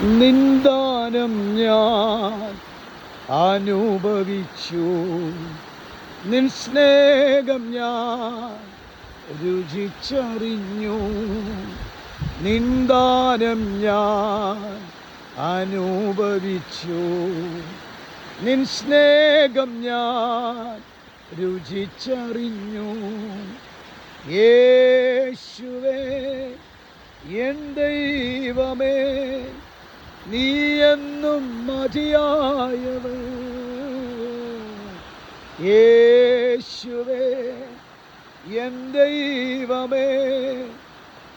നിന്ദാനം ഞാൻ അനുഭവിച്ചു, നിൻ സ്നേഹം ഞാൻ രുചിച്ചറിഞ്ഞു. നിന്ദാനം ഞാൻ അനുഭവിച്ചു, നിൻ സ്നേഹം ഞാൻ രുചിച്ചറിഞ്ഞു. യേശുവേ എൻ ദൈവമേ, നീ എന്നും മതിയായവൻ. യേശുവേ എൻ ദൈവമേ,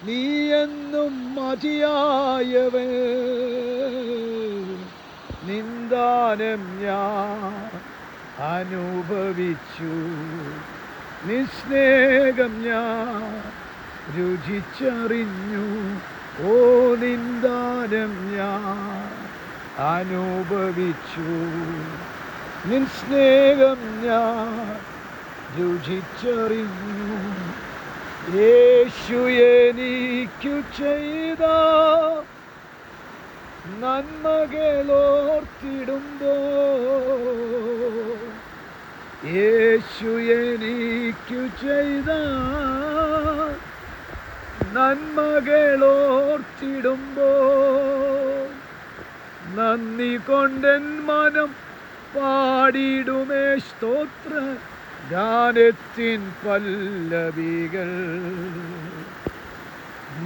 നീ എന്നും മതിയായവൻ. നിന്ദാനം ഞാൻ അനുഭവിച്ചു, നിൻ സ്നേഹം ഞാൻ രുചിച്ചറിഞ്ഞു. ഓ നിന്ദാനം ഞാൻ അനുഭവിച്ചു, നിൻ സ്നേഹം ഞാൻ രുചിച്ചറിഞ്ഞു. യേശു എനിക്കു ചെയ്ത നന്മകളോർത്തിടുമ്പോൾ, യേശു എനിക്കു ചെയ്ത നന്മകളോർത്തിടുമ്പോൾ, നന്ദി കൊണ്ടെൻ മനം പാടിടുമേ സ്തോത്ര ഗാനത്തിൻ പല്ലവികൾ.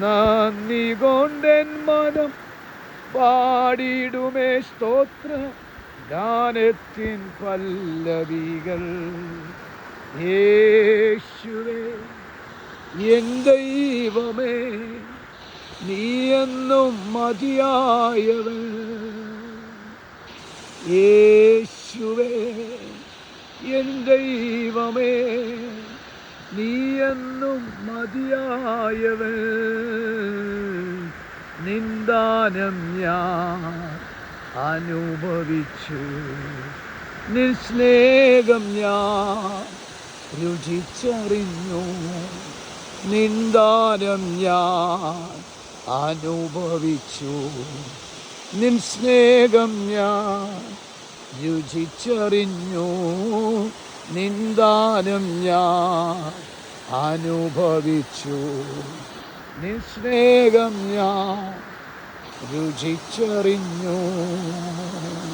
നന്ദി കൊണ്ടെൻ മനം പാടിടുമേ സ്തോത്ര ഗാനത്തിൻ പല്ലവികൾ. യേശുവേ എൻ ദൈവമേ, നീ എന്നും മതിയായവൻ. യേശുവേ എൻ ദൈവമേ, നീ എന്നും മതിയായവൻ. നിന്ദാനം ഞാൻ അനുഭവിച്ചു, നിൻ സ്നേഹം ഞാൻ രുചിച്ചറിഞ്ഞു. നിന്ദാനം ഞാൻ അനുഭവിച്ചു, നിൻ സ്നേഹം ഞാൻ രുചിച്ചറിഞ്ഞു. നിന്ദാനം ഞാൻ അനുഭവിച്ചു, നിൻ സ്നേഹം ഞാൻ രുചിച്ചറിഞ്ഞു.